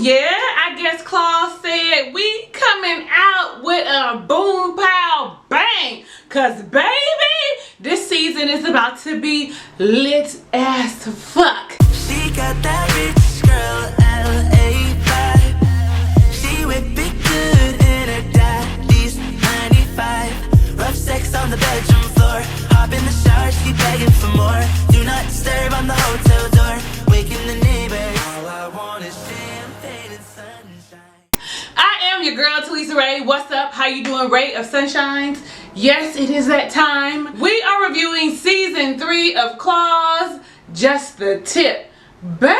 Yeah, I guess Claus said we coming out with a boom pow bang. Cause baby, this season is about to be lit as fuck. She got that rich girl LA vibe. She whip it good in her daddy's 95. Rough sex on the bedroom floor. Hop in the shower, she begging for more. Do not disturb on the hotel door. Waking the neighbors. All I want is champagne and sunshine. I am your girl Talisa Rae. What's up? How you doing, Ray of Sunshines? Yes, it is that time. We are reviewing season 3 of Claus. Just the tip. Babe,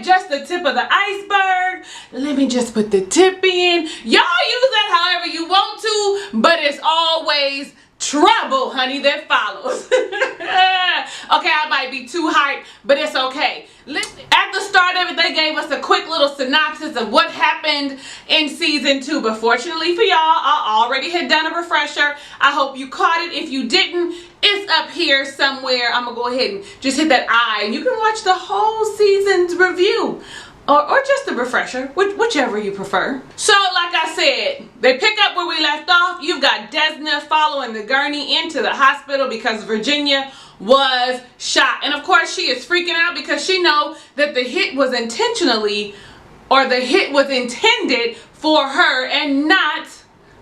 just the tip of the iceberg. Let me just put the tip in. Y'all use that however you want to, but it's always trouble, honey, that follows. Okay, I might be too hyped, but it's okay. Listen, at the start of it, they gave us a quick little synopsis of what happened in season 2. But fortunately for y'all, I already had done a refresher. I hope you caught it. If you didn't, it's up here somewhere. I'm gonna go ahead and just hit that I, and you can watch the whole season's review. Or just a refresher, whichever you prefer. So, like I said, they pick up where we left off. You've got Desna following the gurney into the hospital because Virginia was shot. And of course, she is freaking out because she knows that the hit was intentionally, or the hit was intended for her and not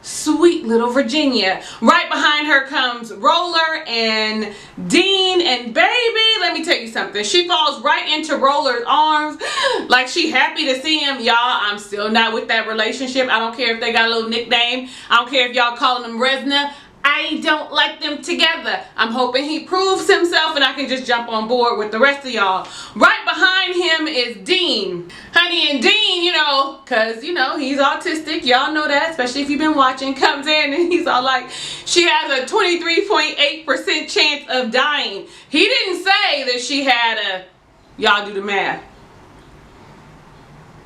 sweet little Virginia. Right behind her comes Roller and Dean, and baby, let me tell you something, she falls right into Roller's arms like she happy to see him. Y'all, I'm still not with that relationship. I don't care if they got a little nickname. I don't care if y'all calling him Resna. I don't like them together. I'm hoping he proves himself and I can just jump on board with the rest of y'all. Right behind him is Dean. Honey, and Dean, you know, cause you know, he's autistic. Y'all know that, especially if you've been watching, comes in and he's all like, she has a 23.8% chance of dying. He didn't say that she had a, y'all do the math,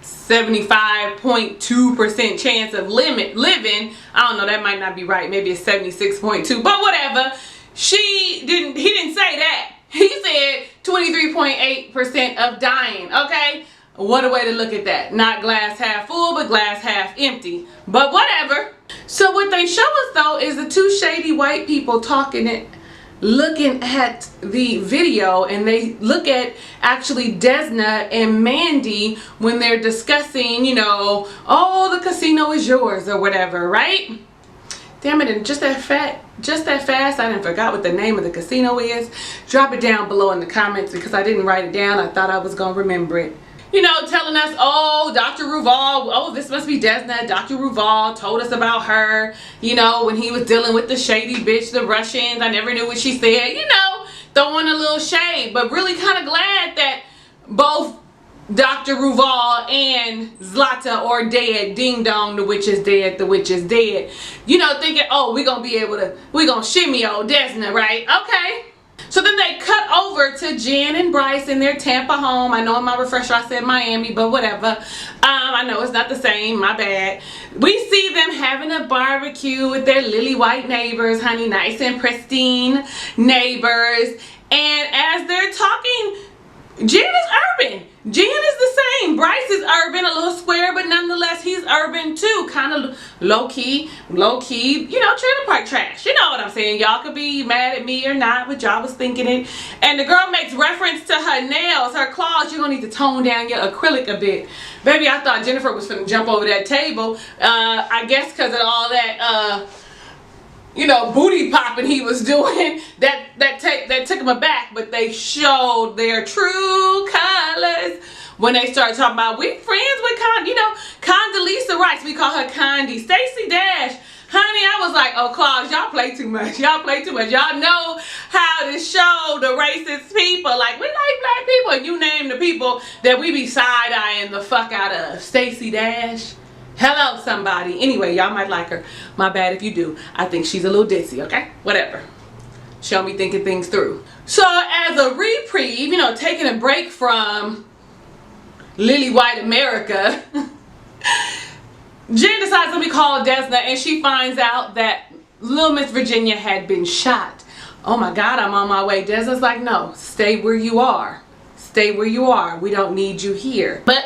75.2% chance of living. I don't know, that might not be right. Maybe it's 76.2, but whatever. He didn't say that. He said 23.8% of dying, okay? What a way to look at that. Not glass half full, but glass half empty. But whatever. So what they show us though is the two shady white people looking at the video, and they look at actually Desna and Mandy when they're discussing, you know, oh, the casino is yours or whatever, right? Damn it, and just that fast, I didn't forgot what the name of the casino is. Drop it down below in the comments because I didn't write it down. I thought I was gonna remember it. You know, telling us, oh, Dr. Ruval, oh, this must be Desna. Dr. Ruval told us about her, you know, when he was dealing with the shady bitch, the Russians. I never knew what she said, you know, throwing a little shade. But really kind of glad that both Dr. Ruval and Zlata are dead. Ding dong, the witch is dead, the witch is dead. You know, thinking, oh, we're going to shimmy old Desna, right? Okay. So then they cut over to Jen and Bryce in their Tampa home. I know in my refresher I said Miami, but whatever. I know it's not the same, my bad. We see them having a barbecue with their lily white neighbors, honey, nice and pristine neighbors. And as they're talking, Jen is urban. Jen is the same. Bryce is urban, a little square, but nonetheless, he's urban too. Kind of low-key, you know, trailer park trash. You know what I'm saying? Y'all could be mad at me or not, but y'all was thinking it. And the girl makes reference to her nails, her claws. You're going to need to tone down your acrylic a bit. Baby, I thought Jennifer was finna jump over that table. I guess because of all that, you know, booty popping he was doing, that took him aback. But they showed their true colors when they started talking about, we friends with Condoleezza Rice. We call her Condi. Stacey Dash. Honey, I was like, oh, Claus, y'all play too much. Y'all play too much. Y'all know how to show the racist people. Like, we like black people. And you name the people that we be side-eyeing the fuck out of. Stacey Dash. Hello, somebody. Anyway, y'all might like her. My bad if you do. I think she's a little ditzy, okay? Whatever. Show me thinking things through. So, as a reprieve, you know, taking a break from Lily White America, Jen decides to be called Desna, and she finds out that little Miss Virginia had been shot. Oh my God, I'm on my way. Desna's like, no, stay where you are. stay where you are. We don't need you here. But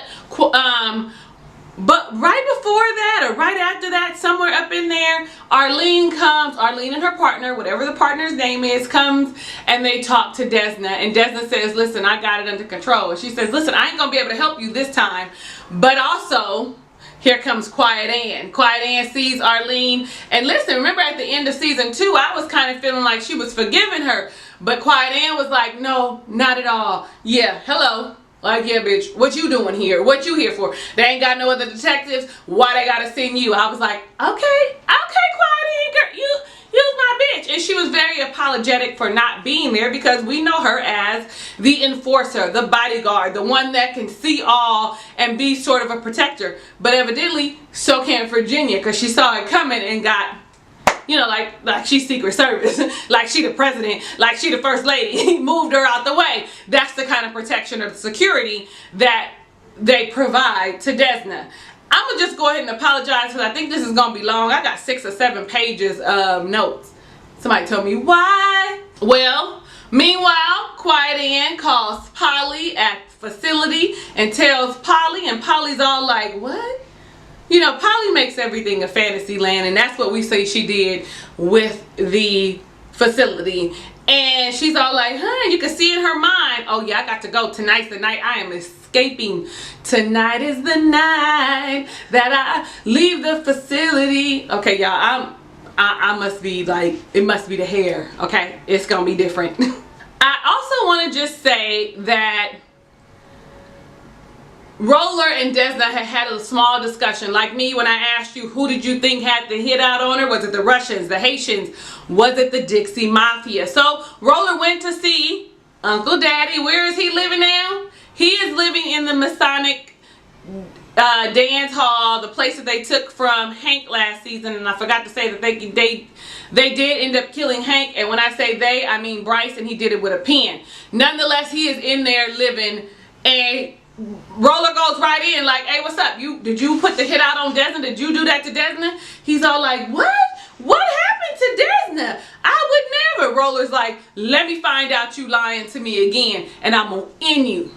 right before that, or right after that, somewhere up in there, Arlene and her partner, whatever the partner's name is, comes and they talk to Desna. And Desna says, listen, I got it under control. And she says, listen, I ain't gonna be able to help you this time. But also, here comes Quiet Ann. Quiet Ann sees Arlene. And listen, remember at the end of season 2, I was kind of feeling like she was forgiving her. But Quiet Ann was like, no, not at all. Yeah, hello. Like, yeah, bitch, what you doing here? What you here for? They ain't got no other detectives. Why they gotta send you? I was like, okay, Quiet Ann, girl, you's my bitch. And she was very apologetic for not being there because we know her as the enforcer, the bodyguard, the one that can see all and be sort of a protector. But evidently, so can Virginia, because she saw it coming and got, you know, like she's Secret Service, like she the president, like she the first lady, moved her out the way. That's the kind of protection or security that they provide to Desna. I'm gonna just go ahead and apologize because I think this is gonna be long. I got 6 or 7 pages of notes. Somebody told me why. Well, meanwhile, Quiet Ann calls Polly at facility and tells Polly, and Polly's all like, what? You know, Polly makes everything a fantasy land, and that's what we say she did with the facility. And she's all like, huh, you can see in her mind, oh yeah, I got to go. Tonight's the night I am escaping. Tonight is the night that I leave the facility. Okay, y'all, I must be like, it must be the hair, okay? It's gonna be different. I also want to just say that Roller and Desna had a small discussion. Like me, when I asked you, who did you think had the hit out on her? Was it the Russians, the Haitians? Was it the Dixie Mafia? So Roller went to see Uncle Daddy. Where is he living now? He is living in the Masonic dance hall, the place that they took from Hank last season. And I forgot to say that they did end up killing Hank. And when I say they, I mean Bryce, and he did it with a pen. Nonetheless, he is in there living. And Roller goes right in like, hey, what's up? Did you put the hit out on Desna? Did you do that to Desna? He's all like, what? What happened to Desna? I would never. Roller's like, let me find out you lying to me again, and I'm gonna end you.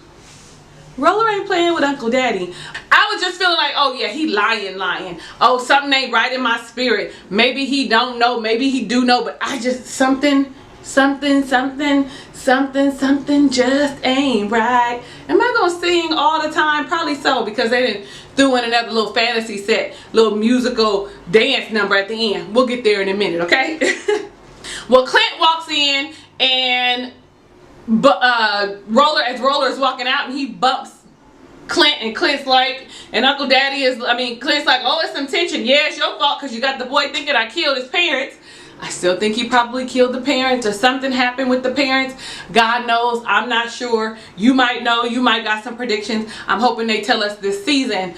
Roller ain't playing with Uncle Daddy. I was just feeling like, oh yeah, he lying. Oh, something ain't right in my spirit. Maybe he don't know, maybe he do know, but I just, something just ain't right. Am I gonna sing all the time? Probably so, because they didn't threw in another little fantasy set, little musical dance number at the end. We'll get there in a minute, okay? Well, Clint walks in and Roller is walking out, and he bumps Clint, and Clint's like, and Uncle Daddy is, Clint's like, oh, it's some tension. Yeah, it's your fault because you got the boy thinking I killed his parents. I still think he probably killed the parents, or something happened with the parents. God knows, I'm not sure. You might know, you might got some predictions. I'm hoping they tell us this season.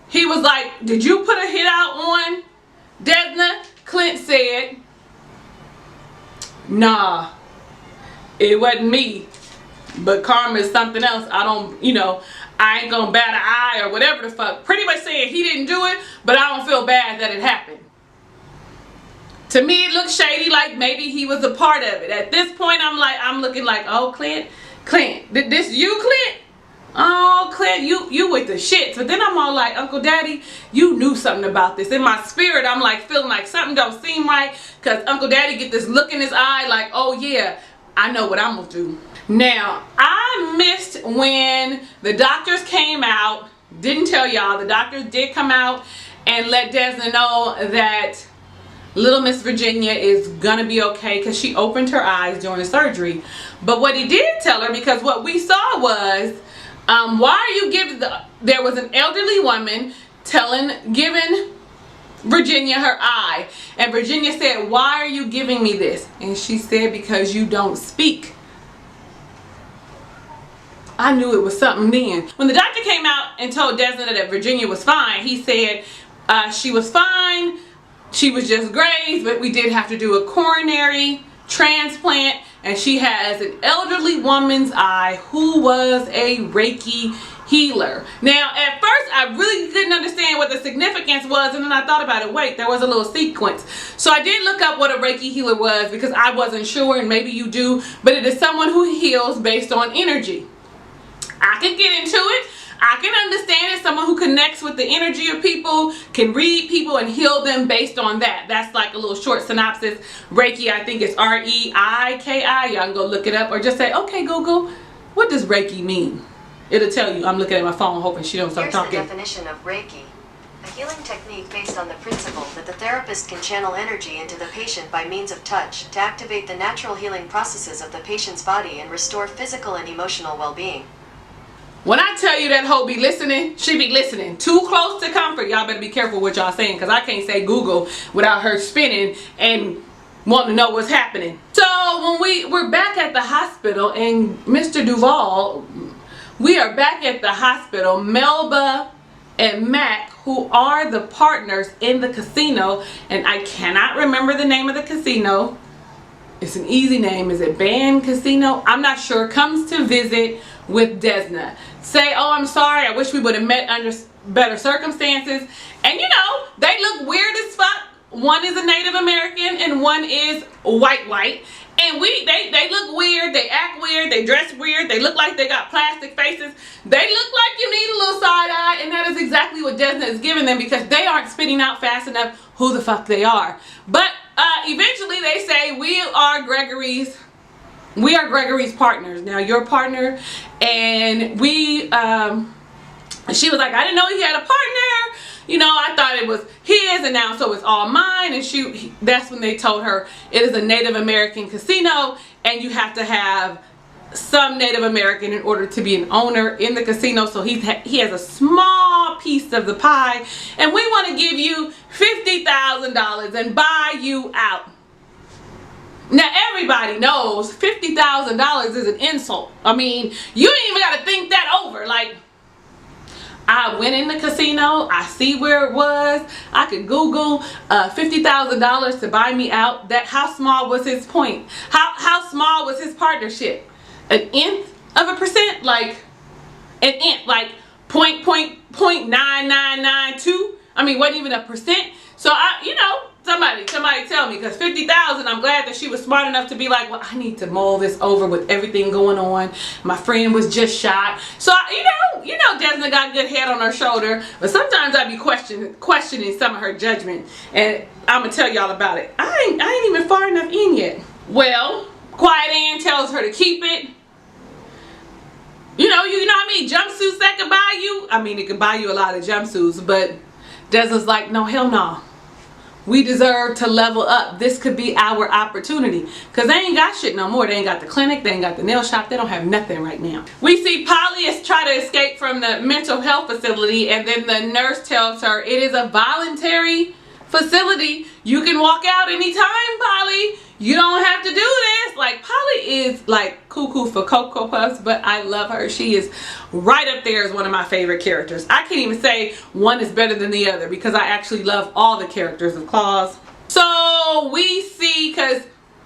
He was like, did you put a hit out on Desna? Clint said, nah, it wasn't me. But karma is something else. I don't, I ain't gonna bat an eye or whatever the fuck. Pretty much saying he didn't do it, but I don't feel bad that it happened. To me, it looks shady, like maybe he was a part of it. At this point, I'm looking like, oh, Clint, this you, Clint? Oh, Clint, you with the shits. But then I'm all like, Uncle Daddy, you knew something about this. In my spirit, I'm like feeling like something don't seem right, because Uncle Daddy get this look in his eye like, oh yeah, I know what I'm gonna do. Now, I missed when the doctors came out. Didn't tell y'all, the doctors did come out and let Desna know that little Miss Virginia is gonna be okay, because she opened her eyes during the surgery. But what he did tell her, because what we saw was, why are you giving there was an elderly woman giving Virginia her eye, and Virginia said, why are you giving me this? And she said, because you don't speak. I knew it was something then. When the doctor came out and told Desna that Virginia was fine, he said she was fine. She was just grazed, but we did have to do a coronary transplant, and she has an elderly woman's eye who was a Reiki healer. Now, at first, I really couldn't understand what the significance was, and then I thought about it. Wait, there was a little sequence. So I did look up what a Reiki healer was because I wasn't sure, and maybe you do, but it is someone who heals based on energy. I can get into it. I can understand it. Someone who connects with the energy of people, can read people and heal them based on that. That's like a little short synopsis. Reiki, I think it's R-E-I-K-I. Y'all can go look it up or just say, okay, Google, what does Reiki mean? It'll tell you. I'm looking at my phone hoping she don't start talking. Here's the definition of Reiki. A healing technique based on the principle that the therapist can channel energy into the patient by means of touch to activate the natural healing processes of the patient's body and restore physical and emotional well-being. When I tell you that hoe be listening, she be listening. Too close to comfort. Y'all better be careful what y'all saying because I can't say Google without her spinning and wanting to know what's happening. So when we're back at the hospital and Mr. Duval, we are back at the hospital. Melba and Mac, who are the partners in the casino, and I cannot remember the name of the casino. It's an easy name. Is it Band Casino? I'm not sure. Comes to visit with Desna. Say, oh, I'm sorry. I wish we would have met under better circumstances. And you know, they look weird as fuck. One is a Native American and one is white. And they look weird, they act weird, they dress weird, they look like they got plastic faces. They look like you need a little side eye, and that is exactly what Desna is giving them because they aren't spitting out fast enough who the fuck they are. But eventually they say, we are Gregory's partners. Now your partner, and she was like, I didn't know he had a partner. You know, I thought it was his, and now so it's all mine. And that's when they told her it is a Native American casino, and you have to have some Native American in order to be an owner in the casino. So he has a small piece of the pie, and we want to give you $50,000 and buy you out. Now everybody knows $50,000 is an insult. I mean, you ain't even got to think that over. Like, I went in the casino, I see where it was, I could Google $50,000 to buy me out. How small was his point? How small was his partnership? An nth of a percent? Like an nth, like 0.9992? I mean, wasn't even a percent. So somebody tell me, because 50,000, I'm glad that she was smart enough to be like, well, I need to mull this over with everything going on. My friend was just shot. So you know Desna got good head on her shoulder, but sometimes I be questioning some of her judgment, and I'm gonna tell y'all about it. I ain't even far enough in yet. Well, Quiet Ann tells her to keep it. You know what I mean? Jumpsuits that can buy you. I mean, it can buy you a lot of jumpsuits, but Desna's like, no, hell no. We deserve to level up. This could be our opportunity. Because they ain't got shit no more. They ain't got the clinic. They ain't got the nail shop. They don't have nothing right now. We see Polly is trying to escape from the mental health facility. And then the nurse tells her it is a voluntary facility. You can walk out anytime, Polly. You don't have to do this. Like, Polly is like cuckoo for Cocoa Puffs, but I love her. She is right up there as one of my favorite characters. I can't even say one is better than the other because I actually love all the characters of Claus. So we see, because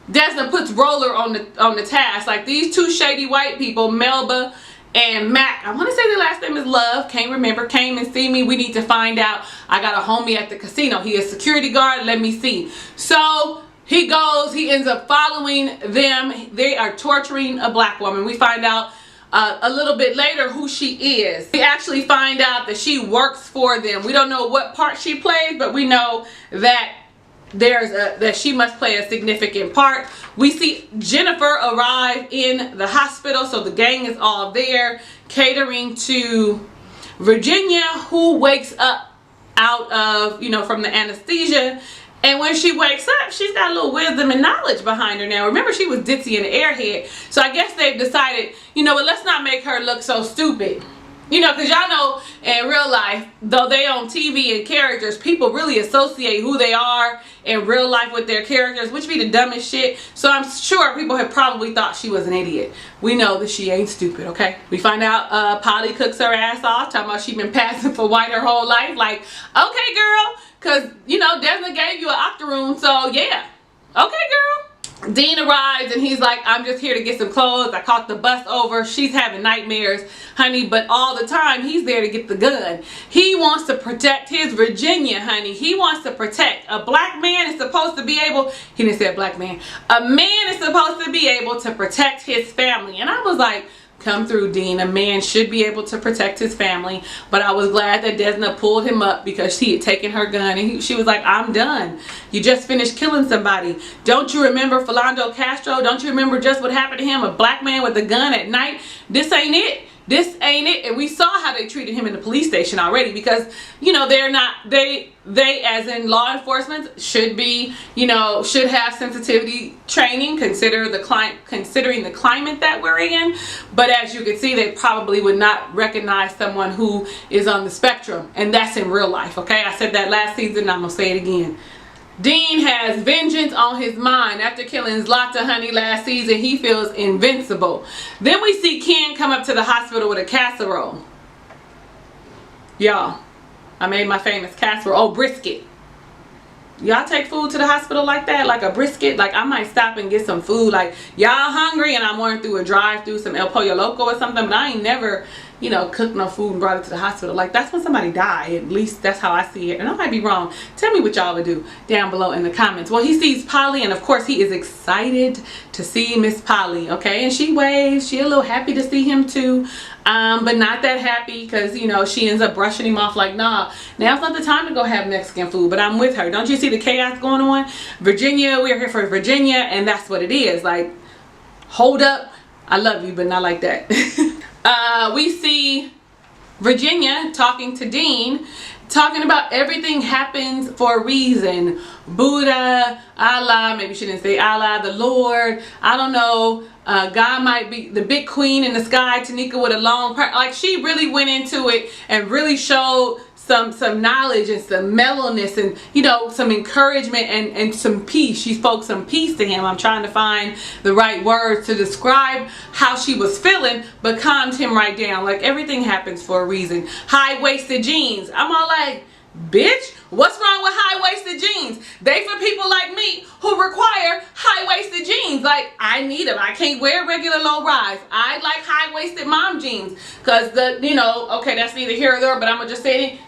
Desna puts Roller on the task, like these two shady white people, Melba and Mac, I want to say their last name is Love, can't remember, came and see me. We need to find out. I got a homie at the casino. He is security guard. Let me see. So he goes, he ends up following them. They are torturing a black woman. We find out a little bit later who she is. We actually find out that she works for them. We don't know what part she plays, but we know that that she must play a significant part. We see Jennifer arrive in the hospital, so the gang is all there catering to Virginia, who wakes up out of, from the anesthesia. And when she wakes up, she's got a little wisdom and knowledge behind her now. Remember, she was ditzy and airhead. So I guess they've decided, but let's not make her look so stupid. Because y'all know in real life, though they on TV and characters, people really associate who they are in real life with their characters, which be the dumbest shit. So I'm sure people have probably thought she was an idiot. We know that she ain't stupid, okay? We find out Polly cooks her ass off, talking about she been passing for white her whole life. Like, okay, girl, because, Desna gave you an octoroon, so yeah. Okay, girl. Dean arrives and he's like, I'm just here to get some clothes. I caught the bus over. She's having nightmares, honey, but all the time he's there to get the gun. He wants to protect his Virginia, honey. He wants to protect. A black man is supposed to be able, he didn't say a black man, a man is supposed to be able to protect his family. And I was like, come through, Dean. A man should be able to protect his family. But I was glad that Desna pulled him up because he had taken her gun and she was like, I'm done. You just finished killing somebody. Don't you remember Philando Castro? Don't you remember just what happened to him? A black man with a gun at night? This ain't it. This ain't it. And we saw how they treated him in the police station already, because, you know, they're not, they as in law enforcement should be, you know, should have sensitivity training, considering the climate that we're in. But as you can see, they probably would not recognize someone who is on the spectrum, and that's in real life. Okay, I said that last season, I'm gonna say it again. Dean has vengeance on his mind. After killing Zlata, honey, last season, he feels invincible. Then we see Ken come up to the hospital with a casserole. Y'all, I made my famous casserole. Oh, brisket. Y'all take food to the hospital like that? Like a brisket? Like, I might stop and get some food. Like, y'all hungry and I'm going through a drive-through, some El Pollo Loco or something, but I ain't never, you know, cooked no food and brought it to the hospital. Like, that's when somebody died. At least that's how I see it. And I might be wrong. Tell me what y'all would do down below in the comments. Well, he sees Polly, and of course he is excited to see Miss Polly, okay? And she waves. She a little happy to see him too. But not that happy, because, you know, she ends up brushing him off like, nah, now's not the time to go have Mexican food, but I'm with her. Don't you see the chaos going on? Virginia, we're here for Virginia, and that's what it is. Like, hold up, I love you, but not like that. We see Virginia talking to Dean, talking about everything happens for a reason. Buddha, Allah, maybe she didn't say Allah, the Lord, I don't know. God might be the big queen in the sky, Tanika with a long part. Like, she really went into it and really showed some knowledge and some mellowness and, you know, some encouragement and some peace. She spoke some peace to him. I'm trying to find the right words to describe how she was feeling, but calmed him right down. Like, everything happens for a reason. High-waisted jeans. I'm all like, bitch, what's wrong with high-waisted jeans? They for people like me who require high-waisted jeans. Like, I need them. I can't wear regular low-rise. I like high-waisted mom jeans, because the, you know, okay, that's neither here or there, but I'm gonna just say it.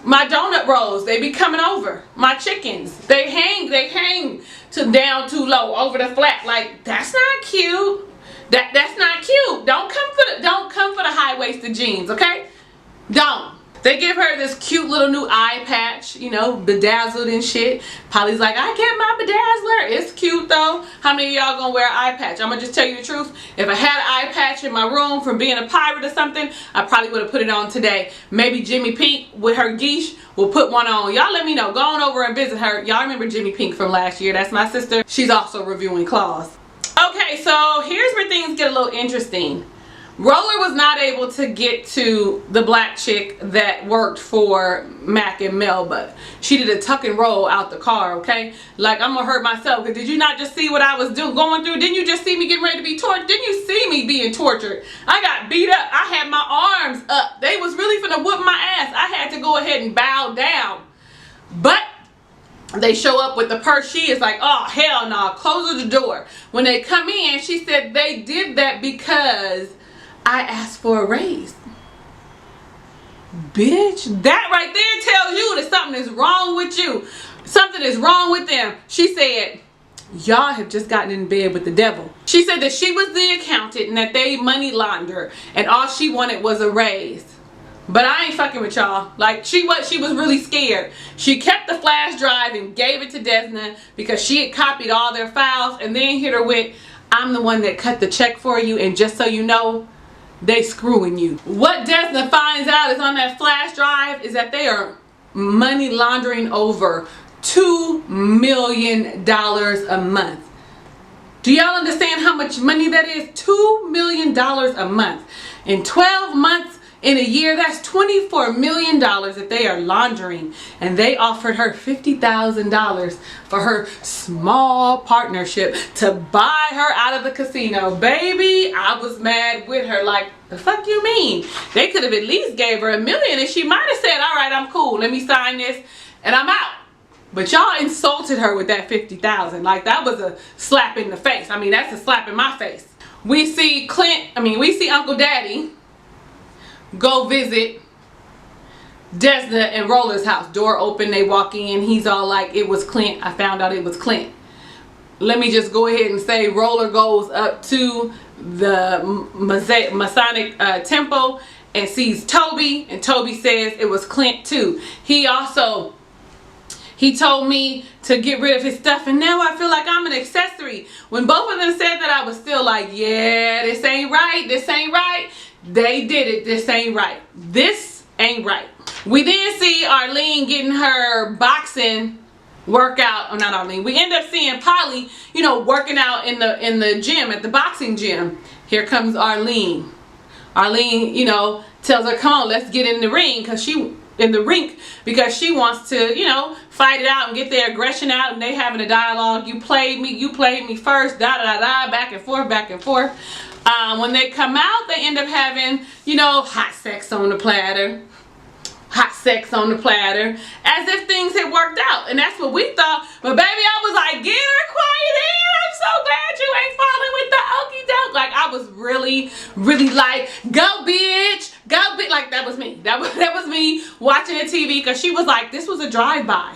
My donut rolls, they be coming over. My chickens, they hang to down too low over the flat. Like, that's not cute. That's not cute. Don't come for the high-waisted jeans, okay? Don't. They give her this cute little new eye patch, you know, bedazzled and shit. Polly's like, I get my bedazzler. It's cute though. How many of y'all gonna wear an eye patch? I'm gonna just tell you the truth. If I had an eye patch in my room from being a pirate or something, I probably would have put it on today. Maybe Jimmy Pink with her geesh will put one on. Y'all let me know. Go on over and visit her. Y'all remember Jimmy Pink from last year? That's my sister. She's also reviewing claws. Okay, so here's where things get a little interesting. Roller was not able to get to the black chick that worked for Mac and Mel, but she did a tuck and roll out the car, okay? Like, I'm gonna hurt myself, because did you not just see what I was going through? Didn't you just see me getting ready to be tortured? Didn't you see me being tortured? I got beat up. I had my arms up. They was really finna whoop my ass. I had to go ahead and bow down. But they show up with the purse. She is like, oh, hell no, close the door. When they come in, she said they did that because I asked for a raise. Bitch, that right there tells you that something is wrong with you. Something is wrong with them. She said, y'all have just gotten in bed with the devil. She said that she was the accountant and that they money laundered and all she wanted was a raise. But I ain't fucking with y'all. Like, she was really scared. She kept the flash drive and gave it to Desna because she had copied all their files, and then hit her with, I'm the one that cut the check for you, and just so you know, they screwing you. What Desna finds out is on that flash drive is that they are money laundering over $2 million a month. Do y'all understand how much money that is? $2 million a month. In 12 months, in a year, that's $24 million that they are laundering. And they offered her $50,000 for her small partnership to buy her out of the casino. Baby, I was mad with her. Like, the fuck you mean? They could have at least gave her $1 million and she might have said, all right, I'm cool. Let me sign this and I'm out. But y'all insulted her with that 50,000. Like, that was a slap in the face. I mean, that's a slap in my face. We see Uncle Daddy go visit Desna and Roller's house. Door open, they walk in. He's all like, it was Clint. I found out it was Clint. Let me just go ahead and say Roller goes up to the Masonic temple and sees Toby. And Toby says it was Clint too. He told me to get rid of his stuff, and now I feel like I'm an accessory. When both of them said that, I was still like, yeah, this ain't right. This ain't right. They did it. This ain't right. This ain't right. We then see Arlene getting her boxing workout. Oh, not Arlene. We end up seeing Polly, you know, working out in the gym, at the boxing gym. Here comes Arlene. Arlene, you know, tells her, come on, let's get in the ring, because she wants to, you know, fight it out and get their aggression out. And they having a dialogue. You played me first, da da da, back and forth, back and forth. When they come out, they end up having, you know, hot sex on the platter. Hot sex on the platter, as if things had worked out. And that's what we thought. But baby, I was like, get her quiet in. I'm so glad you ain't falling with the okie doke. Like, I was really, really like, go bitch, go bitch. Like, that was me. That was me watching the TV, because she was like, this was a drive-by.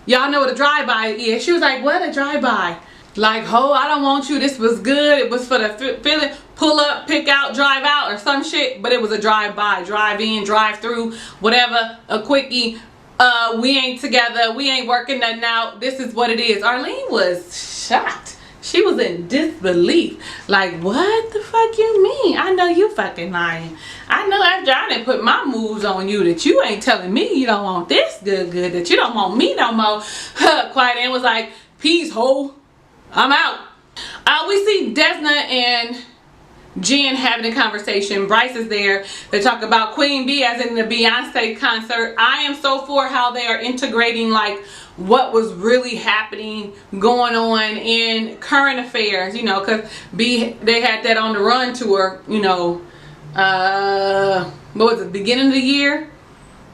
Y'all know what a drive-by is. She was like, what a drive-by? Like, ho, I don't want you. This was good. It was for the feeling. Pull up, pick out, drive out, or some shit. But it was a drive-by, drive in, drive through, whatever, a quickie. We ain't together. We ain't working nothing out. This is what it is. Arlene was shocked. She was in disbelief. Like, what the fuck you mean? I know you fucking lying. I know after I done put my moves on you that you ain't telling me you don't want this good, that you don't want me no more. Quiet and was like, peace, ho. I'm out. We see Desna and Jen having a conversation. Bryce is there. They talk about Queen Bee, as in the Beyonce concert. I am so for how they are integrating, like, what was really happening, going on in current affairs, you know, because they had that On the Run tour, you know, what was it, beginning of the year?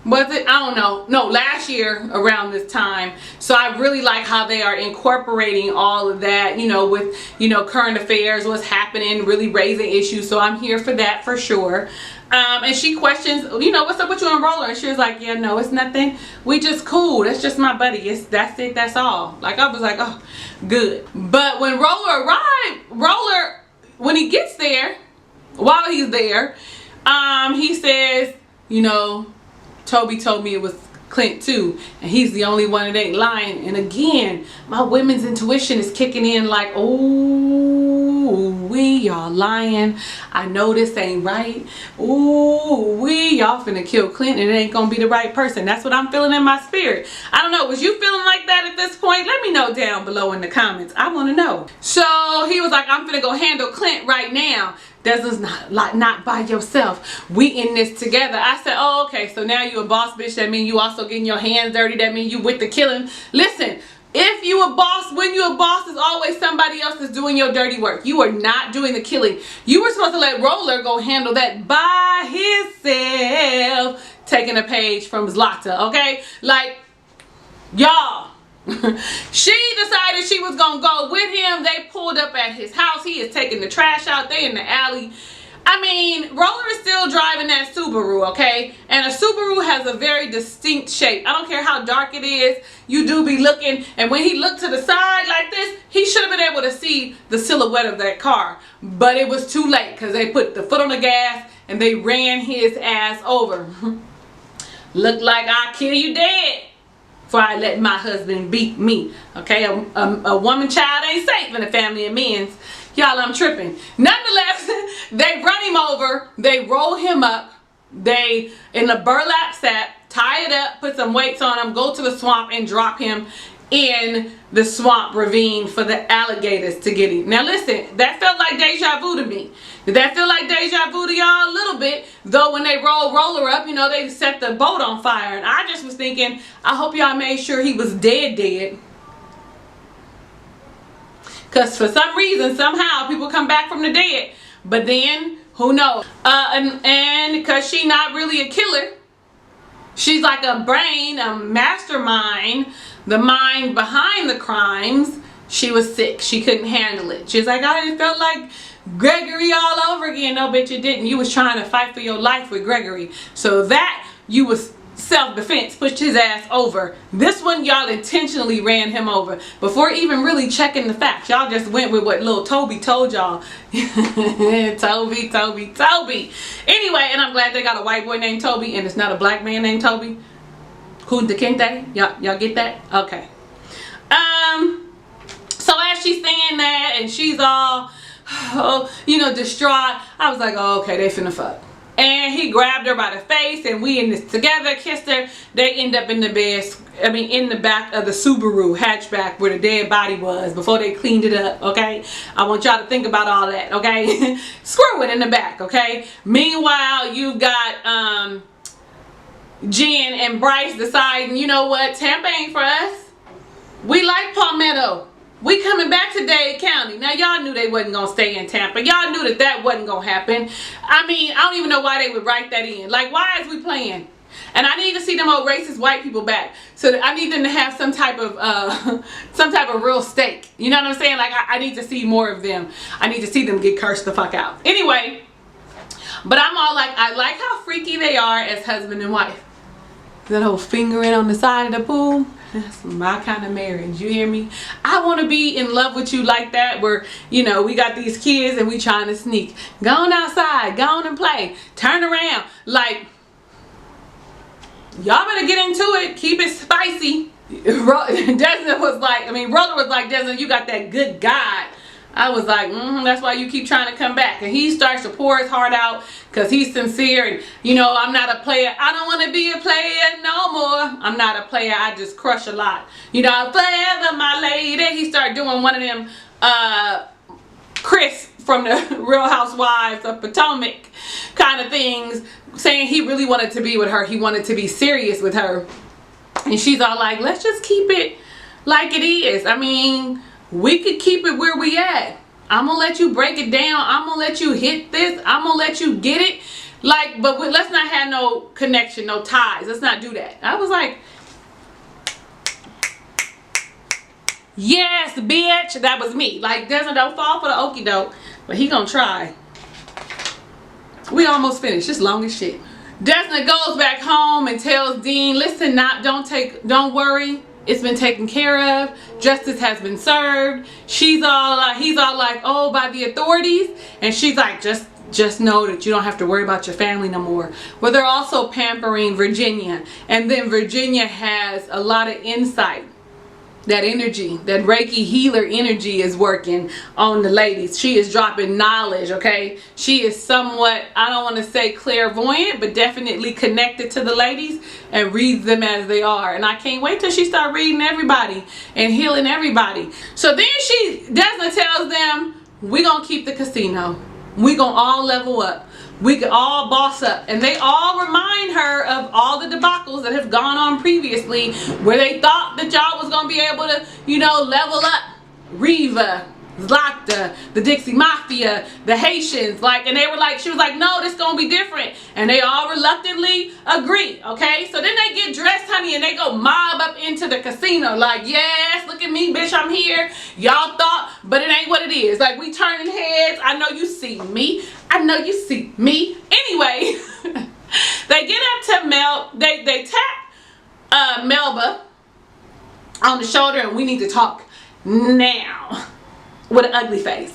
Was it? I don't know. No, last year around this time. So I really like how they are incorporating all of that, you know, with, you know, current affairs, what's happening, really raising issues. So I'm here for that for sure. And she questions, you know, what's up with you and Roller? And she was like, yeah, no, it's nothing. We just cool. That's just my buddy. That's it. That's all. Like, I was like, oh, good. But when Roller arrived, when he gets there, while he's there, he says, you know, Toby told me it was Clint too, and he's the only one that ain't lying. And again, my women's intuition is kicking in like, ooh, y'all lying. I know this ain't right. Ooh, y'all finna kill Clint and it ain't gonna be the right person. That's what I'm feeling in my spirit. I don't know, was you feeling like that at this point? Let me know down below in the comments. I want to know. So he was like, I'm finna go handle Clint right now. Desna's not by yourself. We in this together. I said, oh, okay, so now you a boss bitch. That mean you also getting your hands dirty. That mean you with the killing. Listen, if you a boss, when you a boss, is always somebody else that's doing your dirty work. You are not doing the killing. You were supposed to let Roller go handle that by himself, taking a page from Zlata, okay? Like, y'all. She decided she was gonna go with him. They pulled up at his house. He is taking the trash out. They in the alley. I mean, Roller is still driving that Subaru, okay? And a Subaru has a very distinct shape. I don't care how dark it is. You do be looking. And when he looked to the side like this, he should have been able to see the silhouette of that car. But it was too late, because they put the foot on the gas and they ran his ass over. Looked like I'll kill you dead before I let my husband beat me. Okay, a woman child ain't safe in a family of men's. Y'all, I'm tripping. Nonetheless, they run him over. They roll him up. They, in a burlap sack, tie it up, put some weights on him, go to the swamp and drop him in the swamp ravine for the alligators to get him. Now listen, that felt like deja vu to me. Did that feel like deja vu to y'all? A little bit. Though when they roll Roller up, you know, they set the boat on fire. And I just was thinking, I hope y'all made sure he was dead. Because for some reason, somehow, people come back from the dead. But then, who knows? And because she's not really a killer. She's like a brain, a mastermind the mind behind the crimes, she was sick. She couldn't handle it. She's like, I just felt like Gregory all over again. No, bitch, you didn't. You was trying to fight for your life with Gregory. So that you was self-defense, pushed his ass over. This one, y'all intentionally ran him over before even really checking the facts. Y'all just went with what little Toby told y'all. Toby. Anyway, and I'm glad they got a white boy named Toby and it's not a black man named Toby. Kunta Kinte. Y'all get that? Okay. So as she's saying that and she's all, distraught, I was like, oh, okay, they finna fuck. And he grabbed her by the face and we in this together, kissed her. They end up in the bed, in the back of the Subaru hatchback where the dead body was before they cleaned it up, okay? I want y'all to think about all that, okay? Screw it in the back, okay? Meanwhile, you've got Jen and Bryce deciding, you know what, Tampa ain't for us. We like Palmetto. We coming back to Dade County. Now, y'all knew they wasn't going to stay in Tampa. Y'all knew that wasn't going to happen. I mean, I don't even know why they would write that in. Like, why is we playing? And I need to see them old racist white people back. So I need them to have some type of real stake. You know what I'm saying? Like, I need to see more of them. I need to see them get cursed the fuck out. Anyway, but I'm all like, I like how freaky they are as husband and wife. That whole fingering on the side of the pool. That's my kind of marriage, you hear me? I want to be in love with you like that, where, we got these kids and we trying to sneak. Go on outside, go on and play, turn around. Like, y'all better get into it, keep it spicy. Desmond was like, Roller was like, Desmond, you got that good God. I was like, that's why you keep trying to come back. And he starts to pour his heart out because he's sincere. And, I'm not a player. I don't want to be a player no more. I'm not a player. I just crush a lot. Forever my lady. He started doing one of them, Chris from the Real Housewives of Potomac kind of things, saying he really wanted to be with her. He wanted to be serious with her. And she's all like, let's just keep it like it is. We could keep it where we at. I'm gonna let you break it down. I'm gonna let you hit this. I'm gonna let you get it. Like, but let's not have no connection, no ties. Let's not do that. I was like, yes, bitch. That was me. Like, Desmond, don't fall for the okie doke. But he gonna try. We almost finished. It's long as shit. Desmond goes back home and tells Dean, listen, don't worry. It's been taken care of. Justice has been served. He's all like, oh, by the authorities. And she's like, just know that you don't have to worry about your family no more. Well, they're also pampering Virginia. And then Virginia has a lot of insight. That energy, that Reiki healer energy is working on the ladies. She is dropping knowledge, okay? She is somewhat, I don't want to say clairvoyant, but definitely connected to the ladies and reads them as they are. And I can't wait till she start reading everybody and healing everybody. So then Desmond tells them, we're going to keep the casino. We're going to all level up. We could all boss up. And they all remind her of all the debacles that have gone on previously where they thought that y'all was going to be able to, level up. Reva, Zlata, the Dixie Mafia, the Haitians, and they were like, she was like, no, this gonna be different. And they all reluctantly agree, okay? So then they get dressed, honey, and they go mob up into the casino, like, yes, look at me, bitch, I'm here. Y'all thought, but it ain't what it is. Like, we turning heads. I know you see me. I know you see me. Anyway, they get up to they tap Melba on the shoulder, and we need to talk now. With an ugly face.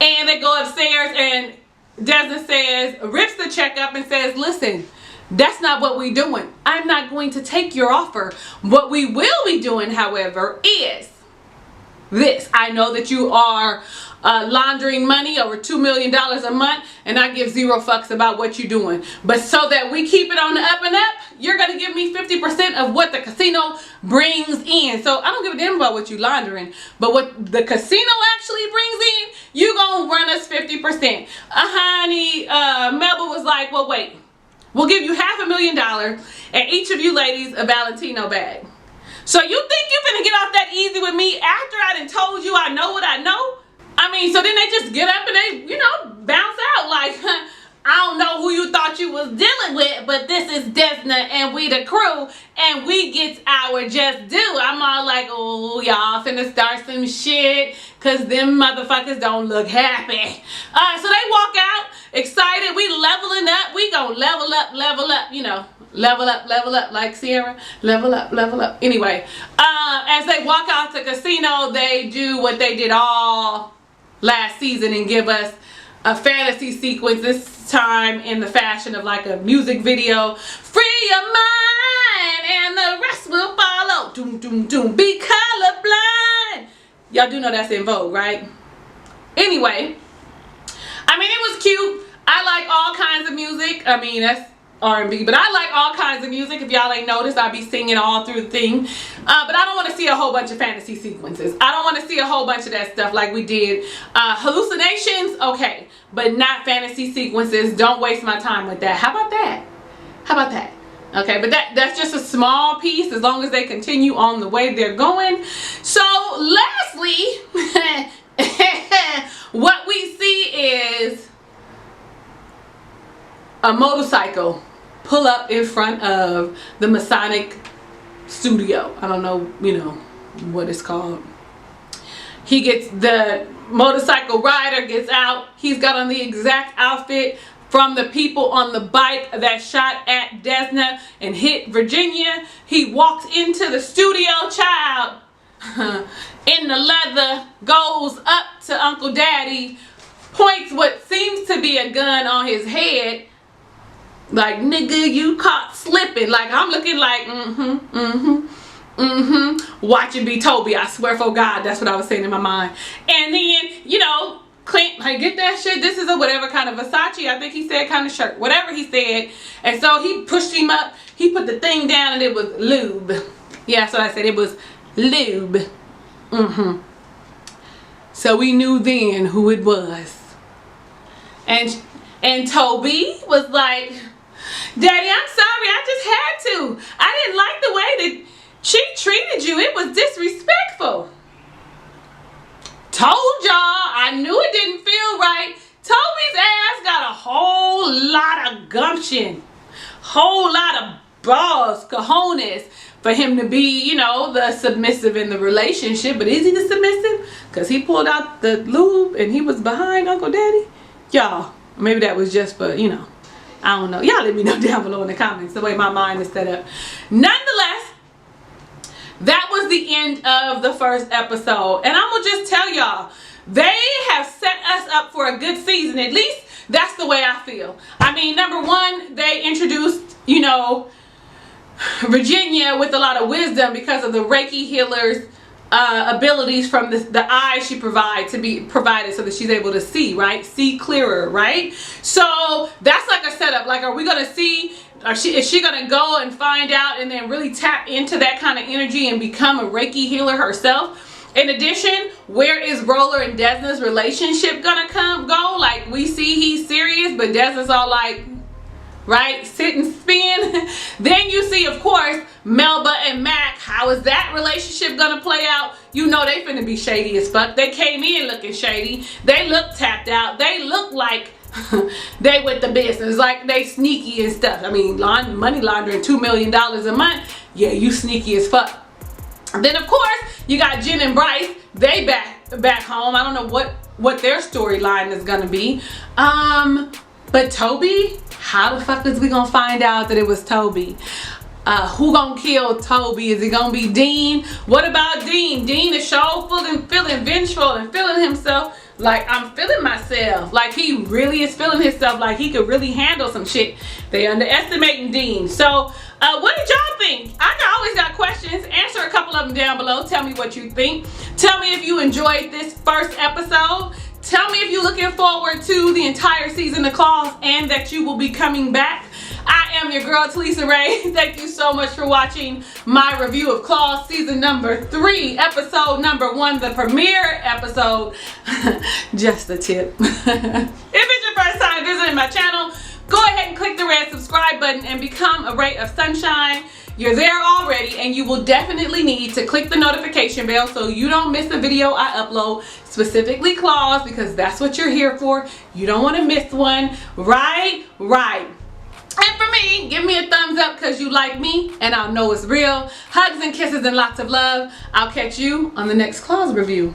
And they go upstairs and Desmond rips the check up and says, listen, that's not what we're doing. I'm not going to take your offer. What we will be doing, however, is this. I know that you are laundering money over $2 million a month, and I give zero fucks about what you're doing. But so that we keep it on the up and up, you're going to give me 50% of what the casino brings in. So I don't give a damn about what you laundering, but what the casino actually brings in, you going to run us 50%. Honey, Melba was like, well, wait, we'll give you $500,000 and each of you ladies a Valentino bag. So you think you're gonna get off that easy with me after I done told you I know what I know? So then they just get up and they, bounce out like, I don't know who you thought you was dealing with, but this is Desna and we the crew, and we get our just due. I'm all like, oh, y'all finna start some shit, cause them motherfuckers don't look happy. So they walk out excited. We leveling up. We gon' level up, you know. Level up like Sierra. Level up. Anyway, as they walk out to casino, they do what they did all last season and give us a fantasy sequence, this time in the fashion of like a music video. Free your mind and the rest will follow. Doom, doom, doom. Be colorblind. Y'all do know that's in vogue, right? Anyway, I mean, it was cute. I like all kinds of music. I mean, that's R&B, but I like all kinds of music. If y'all ain't noticed, I be singing all through the thing. But I don't want to see a whole bunch of fantasy sequences. I don't want to see a whole bunch of that stuff like we did. Hallucinations, okay, but not fantasy sequences. Don't waste my time with that. How about that? How about that? Okay, but that's just a small piece as long as they continue on the way they're going. So lastly, what we see is a motorcycle pull up in front of the Masonic studio. I don't know, you know, what it's called. The motorcycle rider gets out. He's got on the exact outfit from the people on the bike that shot at Desna and hit Virginia. He walks into the studio, child, in the leather, goes up to Uncle Daddy, points what seems to be a gun on his head, like, nigga, you caught slipping. Like, I'm looking like, watch it be Toby. I swear for God, that's what I was saying in my mind. And then, you know, Clint, like, get that shit. This is a whatever kind of Versace, I think he said, kind of shirt. Whatever he said. And so he pushed him up. He put the thing down and it was lube. Yeah, so I said it was lube. So we knew then who it was. And Toby was like, Daddy, I'm sorry, I just had to. I didn't like the way that she treated you. It was disrespectful. Told y'all, I knew it didn't feel right. Toby's ass got a whole lot of gumption. Whole lot of balls, cojones, for him to be, you know, the submissive in the relationship. But is he the submissive? Because he pulled out the lube and he was behind Uncle Daddy. Y'all, maybe that was just for, you know, I don't know. Y'all let me know down below in the comments the way my mind is set up. Nonetheless, that was the end of the first episode. And I'm going to just tell y'all, they have set us up for a good season. At least that's the way I feel. I mean, number one, they introduced, you know, Virginia with a lot of wisdom because of the Reiki healer's abilities from the eyes she provided so that she's able to see, right? See clearer, right? So that's like a setup. Like, are we going to see, is she going to go and find out and then really tap into that kind of energy and become a Reiki healer herself? In addition, where is Roller and Desna's relationship going to go? Like, we see he's serious, but Desna's all like, right, sit and spin. Then you see, of course, Melba and Mac. How is that relationship gonna play out? You know they finna be shady as fuck. They came in looking shady. They look tapped out. They look like they with the business, like they sneaky and stuff. I mean, money laundering $2 million a month. Yeah, you sneaky as fuck. Then of course you got Jen and Bryce. They back home. I don't know what their storyline is gonna be. But Toby, how the fuck is we gonna find out that it was Toby? Who gonna kill Toby? Is it gonna be Dean? What about Dean? Dean is so feeling vengeful and feeling himself like, I'm feeling myself. Like, he really is feeling himself like he could really handle some shit. They underestimating Dean. So what did y'all think? I always got questions. Answer a couple of them down below. Tell me what you think. Tell me if you enjoyed this first episode. Tell me if you're looking forward to the entire season of Claws and that you will be coming back. I am your girl, Talisa Rae. Thank you so much for watching my review of Claws season number 3, episode number 1, the premiere episode. Just a tip. If it's your first time visiting my channel, go ahead and click the red subscribe button and become a ray of sunshine. you're there already, and you will definitely need to click the notification bell so you don't miss the video I upload, specifically claws, because that's what you're here for. You don't want to miss one. Right. And for me, give me a thumbs up because you like me and I'll know it's real. Hugs and kisses and lots of love. I'll catch you on the next claws review.